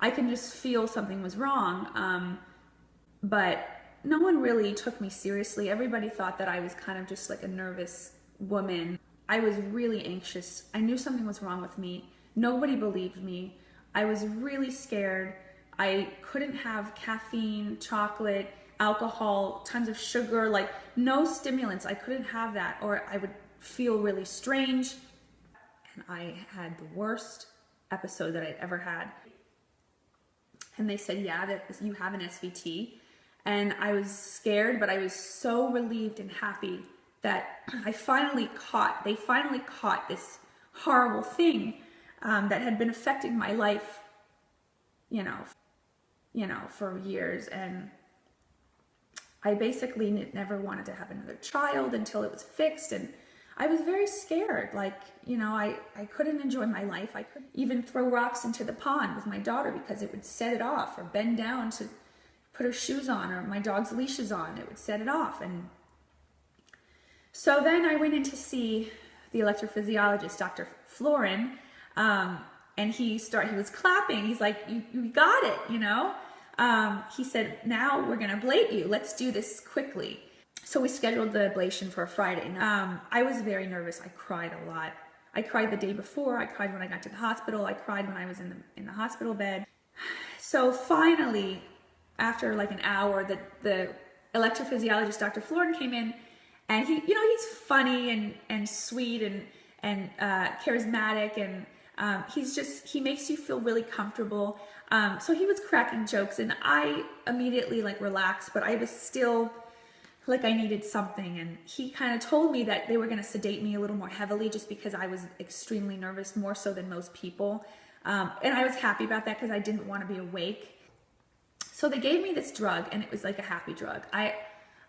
I can just feel something was wrong. But no one really took me seriously. Everybody thought that I was kind of just like a nervous woman. I was really anxious. I knew something was wrong with me. Nobody believed me. I was really scared. I couldn't have caffeine, chocolate, alcohol, tons of sugar, like no stimulants. I couldn't have that, or I would feel really strange. And I had the worst episode that I'd ever had. And they said, yeah, that you have an SVT. And I was scared, but I was so relieved and happy that they finally caught this horrible thing that had been affecting my life, you know, for years. And I basically never wanted to have another child until it was fixed. And I was very scared. Like, you know, I couldn't enjoy my life. I couldn't even throw rocks into the pond with my daughter because it would set it off, or bend down to put her shoes on, or my dog's leashes on, it would set it off. And so then I went in to see the electrophysiologist, Dr. Florin, and he was clapping. He's like, you got it, you know? He said, now we're gonna ablate you. Let's do this quickly. So we scheduled the ablation for a Friday. I was very nervous. I cried a lot. I cried the day before. I cried when I got to the hospital. I cried when I was in the hospital bed. So finally, after like an hour, the electrophysiologist, Dr. Florin, came in, and he, you know, he's funny and sweet and charismatic, and he makes you feel really comfortable. So he was cracking jokes, and I immediately like relaxed, but I was still like I needed something. And he kind of told me that they were going to sedate me a little more heavily just because I was extremely nervous, more so than most people. And I was happy about that because I didn't want to be awake. So they gave me this drug, and it was like a happy drug.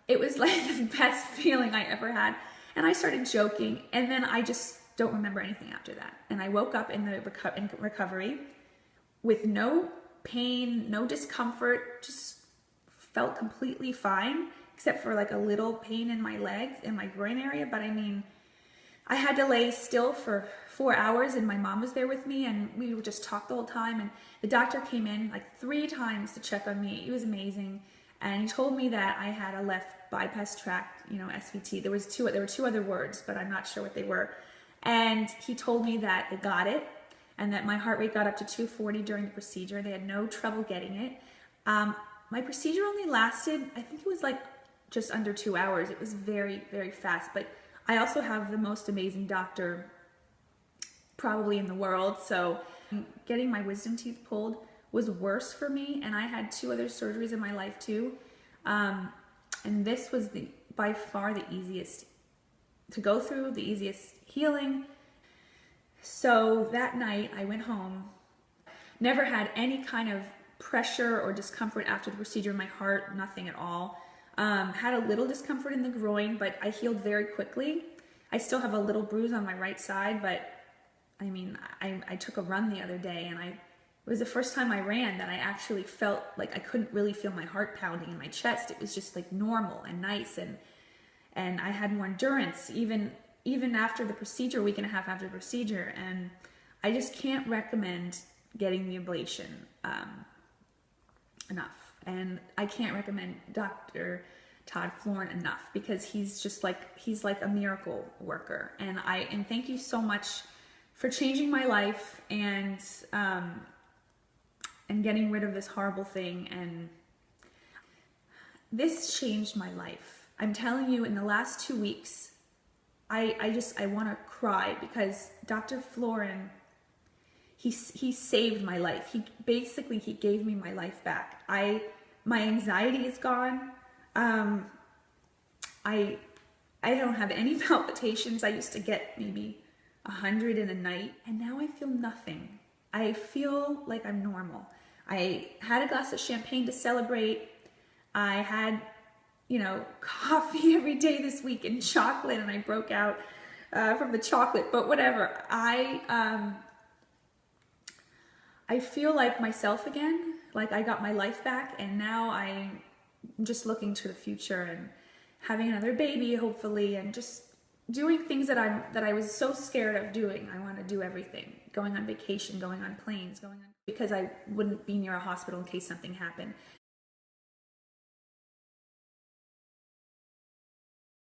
It was like the best feeling I ever had. And I started joking, and then I just don't remember anything after that. And I woke up in recovery with no pain, no discomfort, just felt completely fine, except for like a little pain in my legs, in my groin area. But I mean, I had to lay still for 4 hours, and my mom was there with me, and we would just talk the whole time. And the doctor came in like 3 times to check on me. It was amazing. And he told me that I had a left bypass tract, you know, SVT. There were 2 other words, but I'm not sure what they were. And he told me that they got it, and that my heart rate got up to 240 during the procedure. They had no trouble getting it. My procedure only lasted, I think it was like just under 2 hours. It was very, very fast. But I also have the most amazing doctor probably in the world. So getting my wisdom teeth pulled was worse for me. And I had 2 other surgeries in my life too. And this was by far the easiest to go through, the easiest healing. So that night I went home, never had any kind of pressure or discomfort after the procedure in my heart, nothing at all. Had a little discomfort in the groin, but I healed very quickly. I still have a little bruise on my right side, but I mean, I took a run the other day, and it was the first time I ran that I actually felt like I couldn't really feel my heart pounding in my chest. It was just like normal and nice, and I had more endurance even after the procedure, a week and a half after the procedure. And I just can't recommend getting the ablation enough. And I can't recommend Dr. Todd Florin enough, because he's like a miracle worker. And thank you so much for changing my life and getting rid of this horrible thing. And this changed my life. I'm telling you, in the last 2 weeks, I want to cry, because Dr. Florin, he saved my life. He gave me my life back. My anxiety is gone. I don't have any palpitations. I used to get maybe 100 in a night, and now I feel nothing. I feel like I'm normal. I had a glass of champagne to celebrate. I had, you know, coffee every day this week and chocolate, and I broke out from the chocolate, but whatever. I feel like myself again, like I got my life back, and now I'm just looking to the future and having another baby, hopefully, and just doing things that I was so scared of doing. I want to do everything. Going on vacation, going on planes, going on, because I wouldn't be near a hospital in case something happened.